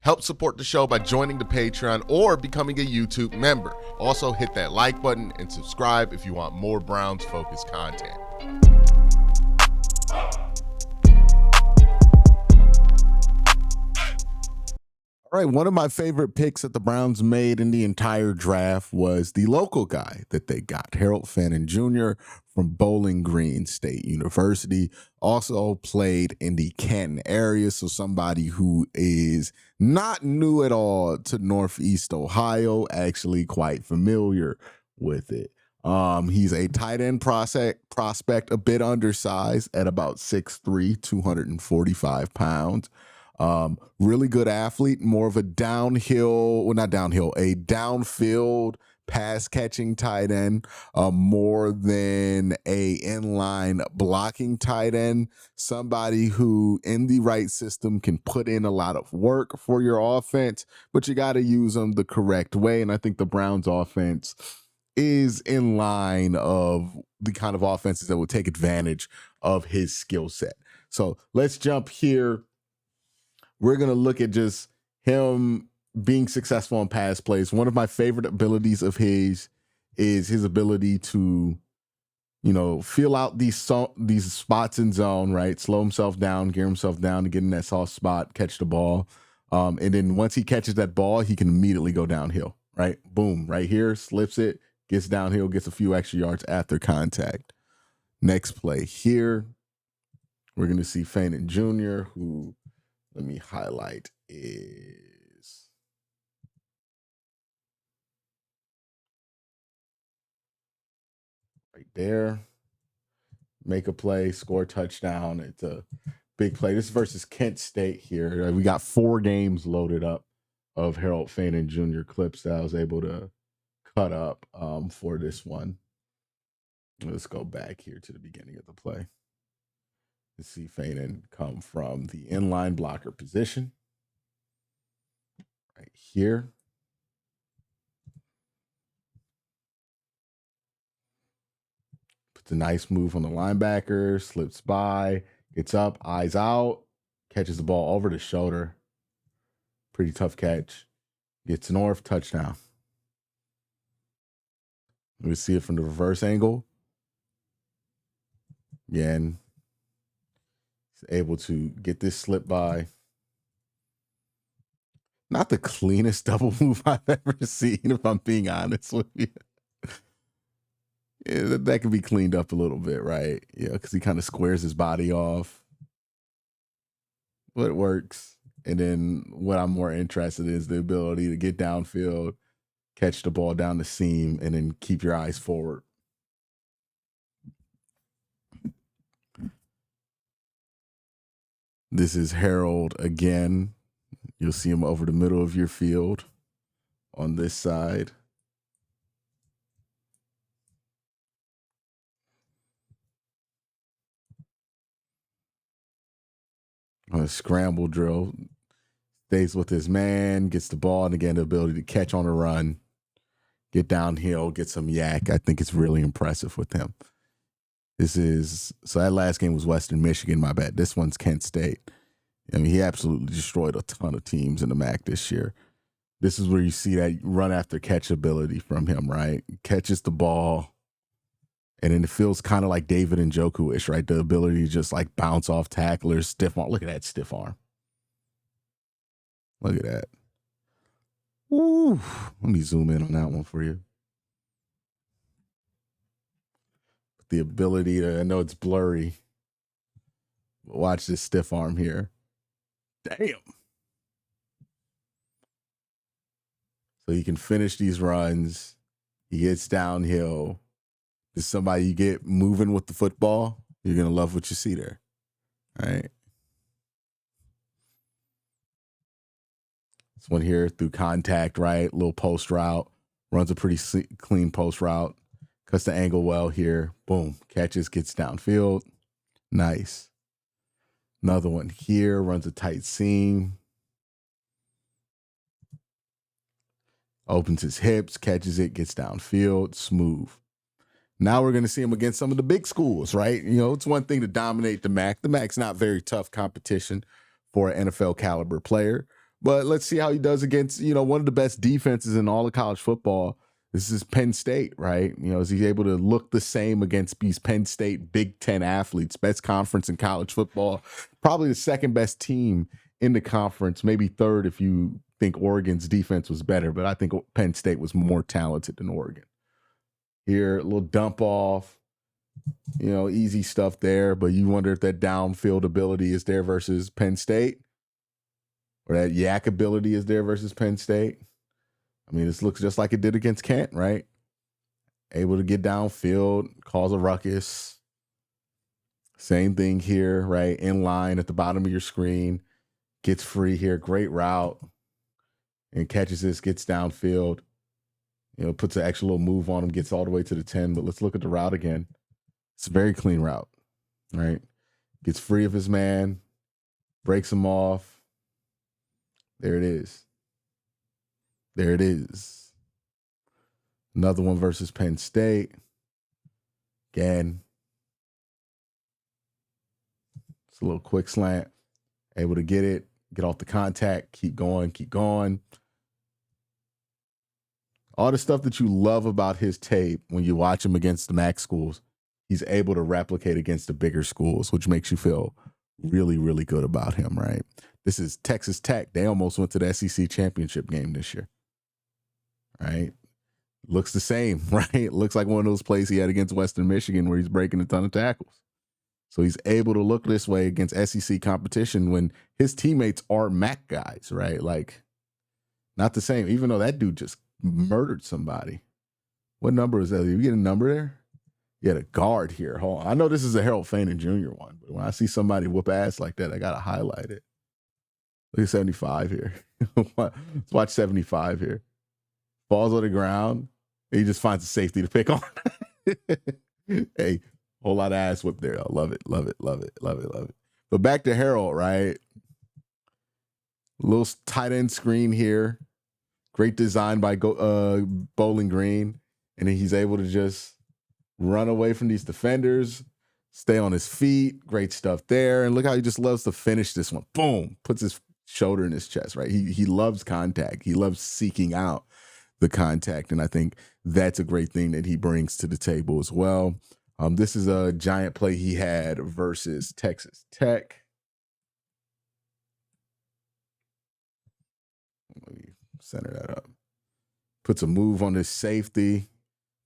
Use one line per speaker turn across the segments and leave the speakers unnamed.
Help support the show by joining the Patreon or becoming a YouTube member. Also, hit that like button and subscribe if you want more Browns-focused content. All right, one of my favorite picks that the Browns made in the entire draft was the local guy that they got, Harold Fanin Jr. from Bowling Green State University. Also played in the Canton area, so somebody who is not new at all to Northeast Ohio, actually quite familiar with it. He's a tight end prospect, a bit undersized at about 6'3", 245 pounds. Really good athlete, more of a downfield pass catching tight end, more than a inline blocking tight end. Somebody who in the right system can put in a lot of work for your offense, but you got to use them the correct way. And I think the Browns offense is in line of the kind of offenses that will take advantage of his skill set. So let's jump here. We're going to look at just him being successful on pass plays. One of my favorite abilities of his is his ability to, feel out these spots in zone, right? Slow himself down, gear himself down to get in that soft spot, catch the ball. And then once he catches that ball, he can immediately go downhill, right? Boom, right here, slips it, gets downhill, gets a few extra yards after contact. Next play here, we're going to see Fanin Jr., who, let me highlight, is right there. Make a play, score a touchdown. It's a big play. This is versus Kent State here. We got 4 games loaded up of Harold Fanin Jr. clips that I was able to cut up for this one. Let's go back here to the beginning of the play. Let's see Fanin come from the inline blocker position. Right here. Puts a nice move on the linebacker, slips by, gets up, eyes out, catches the ball over the shoulder. Pretty tough catch. Gets north, touchdown. We see it from the reverse angle. Again, he's able to get this slip by. Not the cleanest double move I've ever seen, if I'm being honest with you. Yeah, that can be cleaned up a little bit, right? Yeah, because he kind of squares his body off. But it works. And then what I'm more interested in is the ability to get downfield, catch the ball down the seam, and then keep your eyes forward. This is Harold again. You'll see him over the middle of your field on this side. On a scramble drill, stays with his man, gets the ball, and again, the ability to catch on a run, get downhill, get some yak. I think it's really impressive with him. So that last game was Western Michigan, my bad. This one's Kent State. I mean, he absolutely destroyed a ton of teams in the MAC this year. This is where you see that run after catch ability from him, right? Catches the ball, and then it feels kind of like David Njoku-ish, right? The ability to just like bounce off tacklers, stiff arm. Look at that stiff arm. Look at that. Ooh, let me zoom in on that one for you. The ability to, I know it's blurry, but watch this stiff arm here. Damn. So he can finish these runs. He gets downhill. Is somebody you get moving with the football, you're going to love what you see there. All right. This one here through contact, right? Little post route. Runs a pretty clean post route. Cuts the angle well here. Boom. Catches, gets downfield. Nice. Another one here. Runs a tight seam. Opens his hips, catches it, gets downfield. Smooth. Now we're going to see him against some of the big schools, right? It's one thing to dominate the MAC. The MAC's not very tough competition for an NFL caliber player. But let's see how he does against, one of the best defenses in all of college football. This is Penn State, right? Is he able to look the same against these Penn State Big Ten athletes, best conference in college football, probably the second best team in the conference, maybe third if you think Oregon's defense was better, but I think Penn State was more talented than Oregon. Here, a little dump off, easy stuff there, but you wonder if that downfield ability is there versus Penn State, or that yak ability is there versus Penn State. I mean, this looks just like it did against Kent, right? Able to get downfield, cause a ruckus. Same thing here, right? In line at the bottom of your screen. Gets free here. Great route. And catches this, gets downfield. Puts an extra little move on him, gets all the way to the 10. But let's look at the route again. It's a very clean route, right? Gets free of his man. Breaks him off. There it is. There it is. Another one versus Penn State. Again. It's a little quick slant. Able to get it, get off the contact, keep going, keep going. All the stuff that you love about his tape when you watch him against the MAC schools, he's able to replicate against the bigger schools, which makes you feel really, really good about him, right? This is Texas Tech. They almost went to the SEC championship game this year. Right? Looks the same, right? Looks like one of those plays he had against Western Michigan where he's breaking a ton of tackles. So he's able to look this way against SEC competition when his teammates are MAC guys, right? Like, not the same, even though that dude just murdered somebody. What number is that? You get a number there? You had a guard here. Hold on. I know this is a Harold Fanin Jr. one, but when I see somebody whoop ass like that, I got to highlight it. Look at 75 here. Let's watch 75 here. Falls on the ground. He just finds a safety to pick on. Hey, whole lot of ass whip there. I love it, love it, love it, love it, love it. But back to Harold, right? Little tight end screen here. Great design by Bowling Green. And then he's able to just run away from these defenders, stay on his feet. Great stuff there. And look how he just loves to finish this one. Boom. Puts his shoulder in his chest, right? He loves contact. He loves seeking out the contact. And I think that's a great thing that he brings to the table as well. This is a giant play he had versus Texas Tech. Let me center that up. Puts a move on his safety.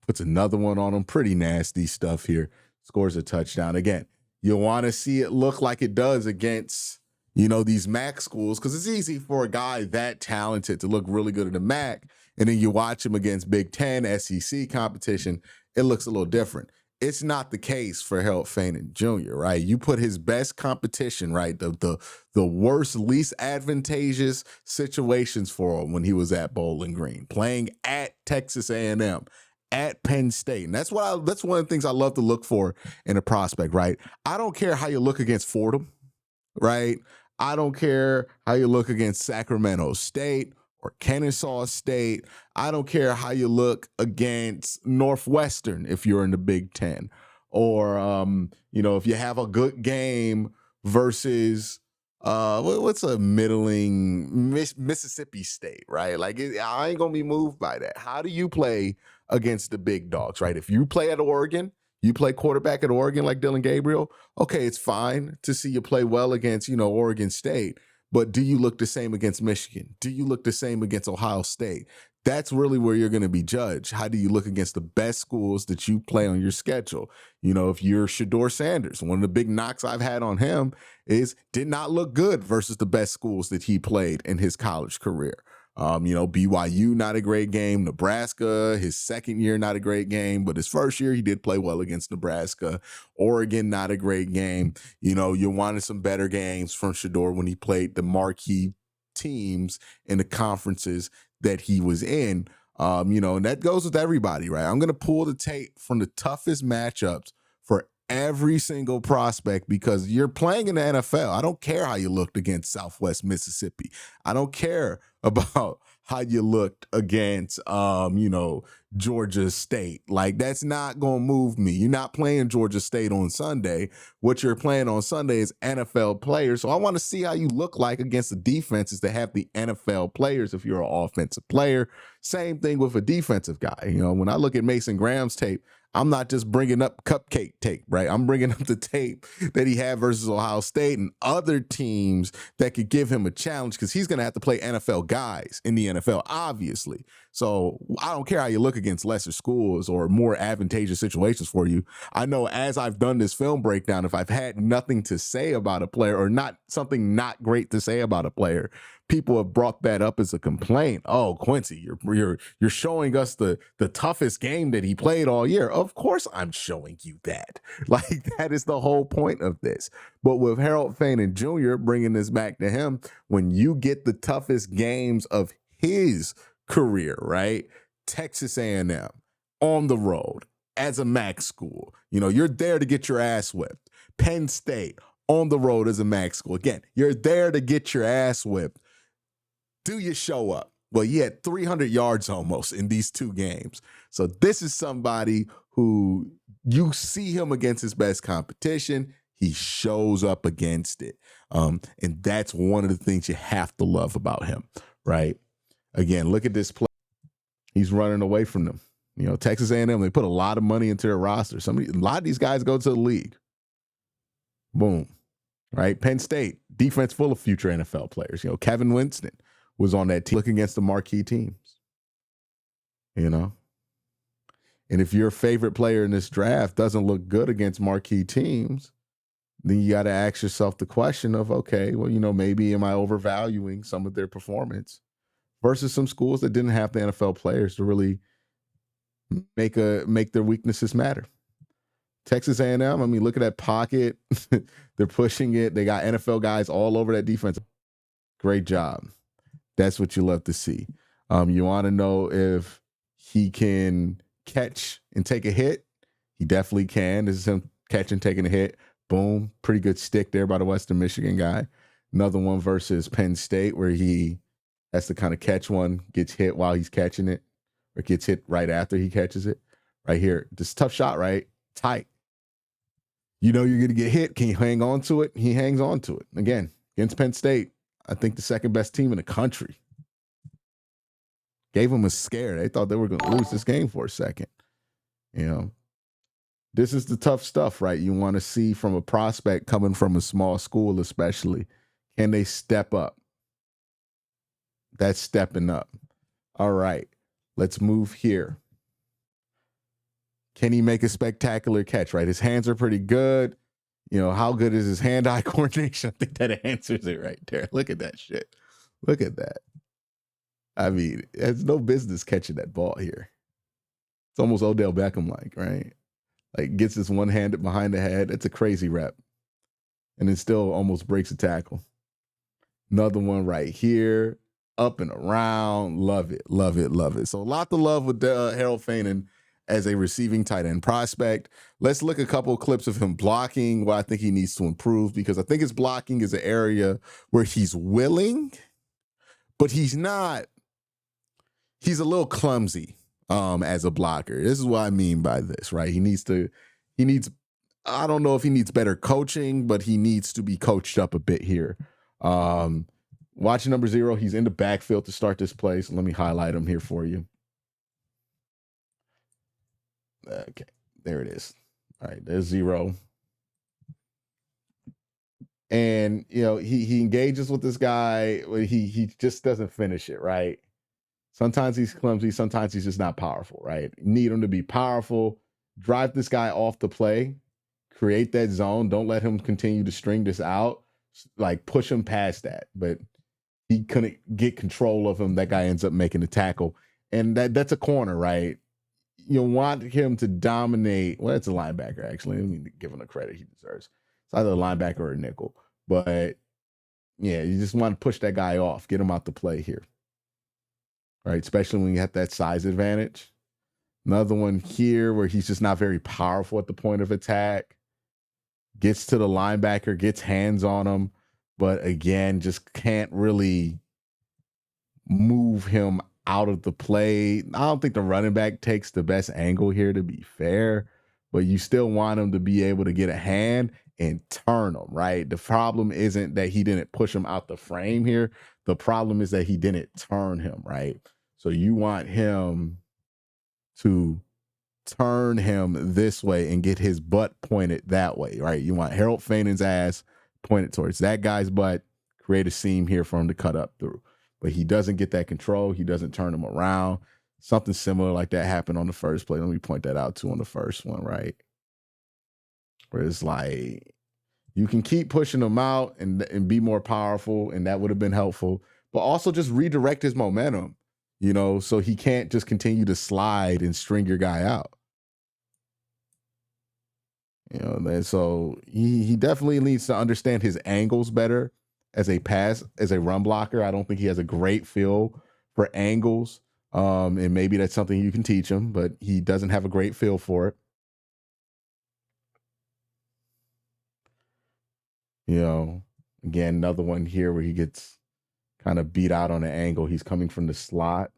Puts another one on him. Pretty nasty stuff here. Scores a touchdown. Again, you want to see it look like it does against, these MAC schools, because it's easy for a guy that talented to look really good at the MAC, and then you watch him against Big Ten, SEC competition, it looks a little different. It's not the case for Harold Fanin Jr., right? You put his best competition, right? The worst, least advantageous situations for him when he was at Bowling Green, playing at Texas A&M, at Penn State. And that's one of the things I love to look for in a prospect, right? I don't care how you look against Fordham, right? I don't care how you look against Sacramento State or Kennesaw State. I don't care how you look against Northwestern if you're in the Big Ten, or if you have a good game versus what's a middling Mississippi State, right? Like, I ain't gonna be moved by that. How do you play against the big dogs, right? If you play at Oregon, you play quarterback at Oregon like Dylan Gabriel, okay, it's fine to see you play well against, Oregon State. But do you look the same against Michigan? Do you look the same against Ohio State? That's really where you're going to be judged. How do you look against the best schools that you play on your schedule? If you're Shedeur Sanders, one of the big knocks I've had on him is did not look good versus the best schools that he played in his college career. BYU, not a great game. Nebraska, his second year, not a great game. But his first year, he did play well against Nebraska. Oregon, not a great game. You wanted some better games from Shedeur when he played the marquee teams in the conferences that he was in. And that goes with everybody, right? I'm going to pull the tape from the toughest matchups for every single prospect because you're playing in the NFL. I don't care how you looked against Southwest Mississippi. I don't care about how you looked against, Georgia State. Like, that's not going to move me. You're not playing Georgia State on Sunday. What you're playing on Sunday is NFL players. So I want to see how you look like against the defenses that have the NFL players if you're an offensive player. Same thing with a defensive guy. When I look at Mason Graham's tape, I'm not just bringing up cupcake tape, right? I'm bringing up the tape that he had versus Ohio State and other teams that could give him a challenge, because he's going to have to play NFL guys in the NFL, obviously. So I don't care how you look against lesser schools or more advantageous situations for you. I know as I've done this film breakdown, if I've had nothing to say about a player or not something not great to say about a player, people have brought that up as a complaint. Oh, Quincy, you're showing us the toughest game that he played all year. Of course I'm showing you that. Like, that is the whole point of this. But with Harold Fanin Jr., bringing this back to him, when you get the toughest games of his career, right? Texas A&M on the road as a MAC school. You're there to get your ass whipped. Penn State on the road as a MAC school. Again, you're there to get your ass whipped. Do you show up? Well, he had 300 yards almost in these two games. So this is somebody who you see him against his best competition. He shows up against it. And that's one of the things you have to love about him, right? Again, look at this play. He's running away from them. Texas A&M, they put a lot of money into their roster. A lot of these guys go to the league. Boom. Right? Penn State, defense full of future NFL players. Kevin Winston was on that team looking against the marquee teams. And if your favorite player in this draft doesn't look good against marquee teams, then you got to ask yourself the question of, okay, well, maybe am I overvaluing some of their performance versus some schools that didn't have the NFL players to really make their weaknesses matter. Texas A&M, look at that pocket. They're pushing it. They got NFL guys all over that defense. Great job. That's what you love to see. You want to know if he can catch and take a hit? He definitely can. This is him catching, taking a hit. Boom. Pretty good stick there by the Western Michigan guy. Another one versus Penn State where he has to kind of catch one, gets hit while he's catching it, or gets hit right after he catches it. Right here. This tough shot, right? Tight. You're going to get hit. Can you hang on to it? He hangs on to it. Again, against Penn State, I think the second best team in the country. Gave them a scare. They thought they were going to lose this game for a second. This is the tough stuff, right? You want to see from a prospect coming from a small school, especially. Can they step up? That's stepping up. All right, let's move here. Can he make a spectacular catch, right? His hands are pretty good. How good is his hand-eye coordination? I think that answers it right there. Look at that shit. Look at that. It has no business catching that ball here. It's almost Odell Beckham-like, right? Like, gets this one-handed behind the head. It's a crazy rep. And it still almost breaks a tackle. Another one right here. Up and around. Love it, love it, love it. So a lot to love with Harold Fanin as a receiving tight end prospect. Let's look at a couple of clips of him blocking, what I think he needs to improve, because I think his blocking is an area where he's willing, but he's not. He's a little clumsy as a blocker. This is what I mean by this, right? He needs, I don't know if he needs better coaching, but he needs to be coached up a bit here. Watching number 0, he's in the backfield to start this play. So let me highlight him here for you. Okay, there it is. All right, there's 0. And, he engages with this guy. He just doesn't finish it, right? Sometimes he's clumsy. Sometimes he's just not powerful, right? You need him to be powerful. Drive this guy off the play. Create that zone. Don't let him continue to string this out. Like, push him past that. But he couldn't get control of him. That guy ends up making the tackle. And that's a corner, right? You want him to dominate. Well, it's a linebacker, actually. Let me give him the credit he deserves. It's either a linebacker or a nickel. But, yeah, you just want to push that guy off. Get him out the play here. Right? Especially when you have that size advantage. Another one here where he's just not very powerful at the point of attack. Gets to the linebacker, gets hands on him. But, again, just can't really move him out of the play. I don't think the running back takes the best angle here, to be fair, but you still want him to be able to get a hand and turn him, right? The problem isn't that he didn't push him out the frame here. The problem is that he didn't turn him, right? So you want him to turn him this way and get his butt pointed that way, right? You want Harold Fanin's ass pointed towards that guy's butt, create a seam here for him to cut up through. But he doesn't get that control. He doesn't turn him around. Something similar like that happened on the first play. Let me point that out too on the first one, right? Where it's like, you can keep pushing him out and be more powerful, and that would have been helpful. But also just redirect his momentum, so he can't just continue to slide and string your guy out. And so he definitely needs to understand his angles better as a run blocker. I don't think he has a great feel for angles. And maybe that's something you can teach him, but he doesn't have a great feel for it. Again, another one here where he gets kind of beat out on an angle. He's coming from the slot.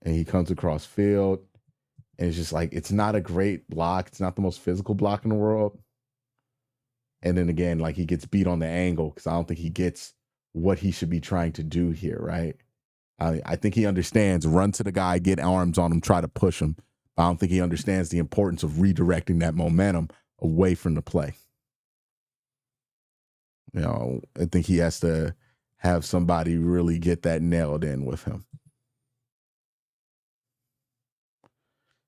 And he comes across field. And it's just like, it's not a great block. It's not the most physical block in the world. And then again, like, he gets beat on the angle because I don't think he gets what he should be trying to do here, right? I think he understands run to the guy, get arms on him, try to push him. I don't think he understands the importance of redirecting that momentum away from the play. I think he has to have somebody really get that nailed in with him.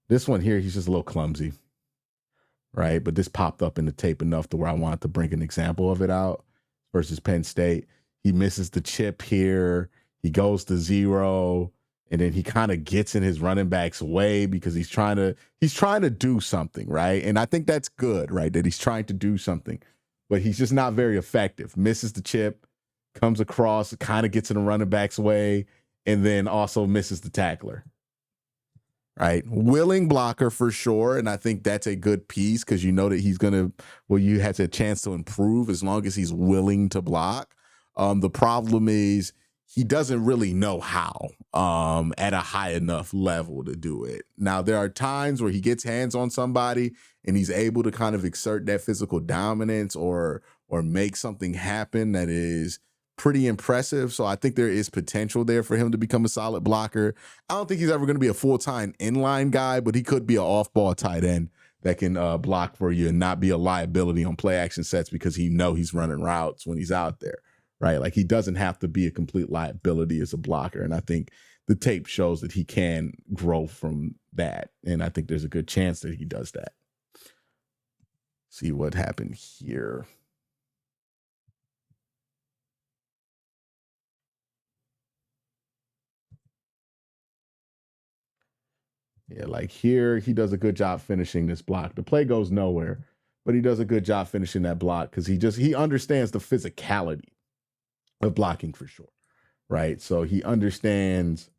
This one here, he's just a little clumsy, right? But this popped up in the tape enough to where I wanted to bring an example of it out versus Penn State. He misses the chip here. He goes to zero, and then he kind of gets in his running back's way because he's trying to do something, right? And I think that's good, right? That he's trying to do something, but he's just not very effective. Misses the chip, comes across, kind of gets in the running back's way, and then also misses the tackler. Right. Willing blocker for sure. And I think that's a good piece because you know that you has a chance to improve as long as he's willing to block. The problem is he doesn't really know how at a high enough level to do it. Now, there are times where he gets hands on somebody and he's able to kind of exert that physical dominance or make something happen that is pretty impressive. So I think there is potential there for him to become a solid blocker. I don't think he's ever going to be a full-time inline guy, but he could be an off-ball tight end that can block for you and not be a liability on play action sets because he's running routes when he's out there, right? Like, he doesn't have to be a complete liability as a blocker. And I think the tape shows that he can grow from that. And I think there's a good chance that he does that. See what happened here. Yeah, like here, he does a good job finishing this block. The play goes nowhere, but he does a good job finishing that block because he understands the physicality of blocking for sure, right? So he understands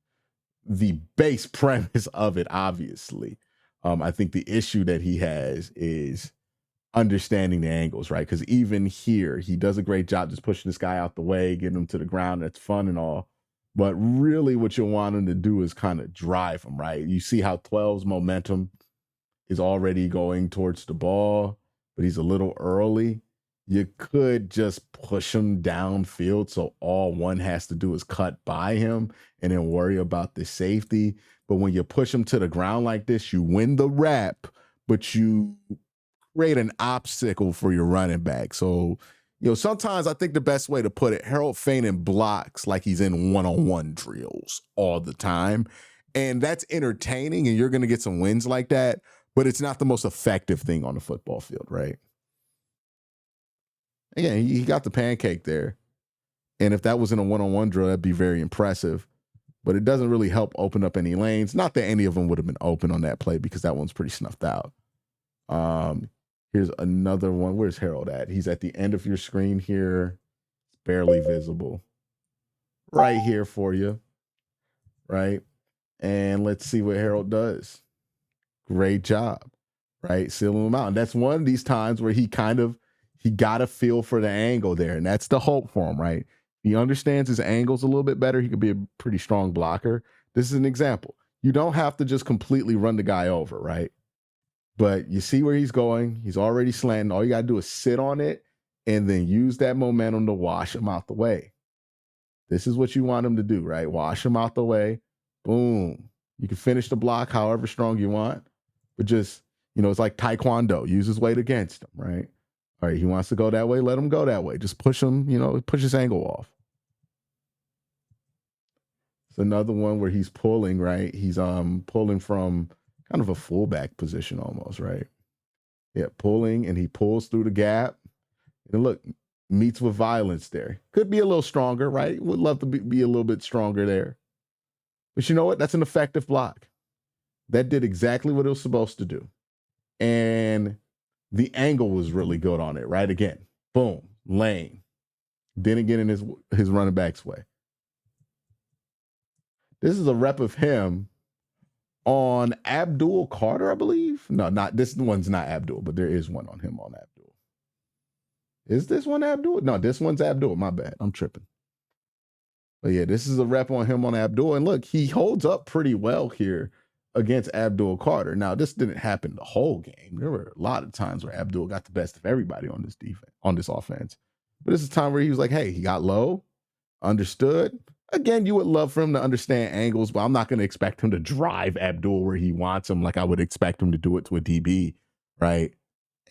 the base premise of it, obviously. I think the issue that he has is understanding the angles, right? Because even here, he does a great job just pushing this guy out the way, getting him to the ground. That's fun and all. But really what you want him to do is kind of drive him, right? You see how 12's momentum is already going towards the ball, but he's a little early. You could just push him downfield so all one has to do is cut by him and then worry about the safety. But when you push him to the ground like this, you win the rep, but you create an obstacle for your running back. So, sometimes I think the best way to put it, Harold Fanin blocks like he's in one-on-one drills all the time. And that's entertaining, and you're going to get some wins like that, but it's not the most effective thing on the football field, right? Again, he got the pancake there. And if that was in a one-on-one drill, that'd be very impressive. But it doesn't really help open up any lanes. Not that any of them would have been open on that play because that one's pretty snuffed out. Here's another one. Where's Harold at? He's at the end of your screen here. It's barely visible. Right here for you. Right? And let's see what Harold does. Great job. Right? Sealing him out. And that's one of these times where he he got a feel for the angle there, and that's the hope for him, right? He understands his angles a little bit better. He could be a pretty strong blocker. This is an example. You don't have to just completely run the guy over, right? But you see where he's going. He's already slanting. All you got to do is sit on it and then use that momentum to wash him out the way. This is what you want him to do, right? Wash him out the way. Boom. You can finish the block however strong you want, but just, it's like Taekwondo. Use his weight against him, right? All right, he wants to go that way, let him go that way. Just push him, push his angle off. It's another one where he's pulling, right? He's pulling from kind of a fullback position almost, right? Yeah, pulling, and he pulls through the gap. And look, meets with violence there. Could be a little stronger, right? Would love to be a little bit stronger there. But you know what? That's an effective block. That did exactly what it was supposed to do. And the angle was really good on it, right? Again, boom, lane. Didn't get in his running back's way. This is a rep of him on Abdul Carter, I believe. No, not this one's not Abdul, but there is one on him on Abdul. Is this one Abdul? No, this one's Abdul. My bad. I'm tripping. But yeah, this is a rep on him on Abdul. And look, he holds up pretty well here against Abdul Carter. Now, this didn't happen the whole game. There were a lot of times where Abdul got the best of everybody on this defense, on this offense. But this is a time where he was like, hey, he got low, understood. Again, you would love for him to understand angles, but I'm not going to expect him to drive Abdul where he wants him like I would expect him to do it to a DB, right?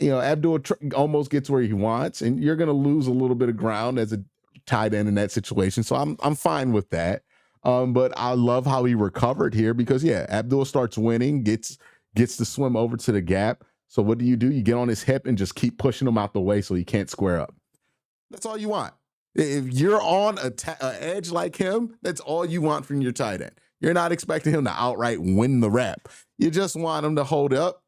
Abdul almost gets where he wants, and you're going to lose a little bit of ground as a tight end in that situation. So I'm fine with that. But I love how he recovered here because, yeah, Abdul starts winning, gets to swim over to the gap. So what do? You get on his hip and just keep pushing him out the way so he can't square up. That's all you want. If you're on an edge like him, that's all you want from your tight end. You're not expecting him to outright win the rep. You just want him to hold up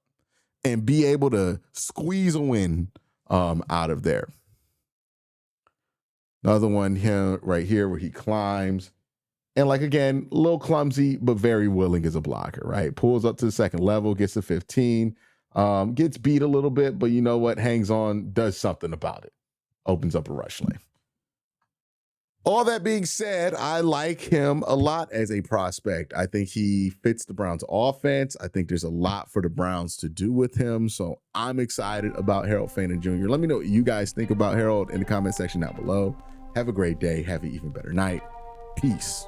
and be able to squeeze a win out of there. Another one here, right here, where he climbs. And again, a little clumsy, but very willing as a blocker, right? Pulls up to the second level, gets to 15, gets beat a little bit, but you know what? Hangs on, does something about it. Opens up a rush lane. All that being said, I like him a lot as a prospect. I think he fits the Browns offense. I think there's a lot for the Browns to do with him. So I'm excited about Harold Fanin Jr. Let me know what you guys think about Harold in the comment section down below. Have a great day. Have an even better night. Peace.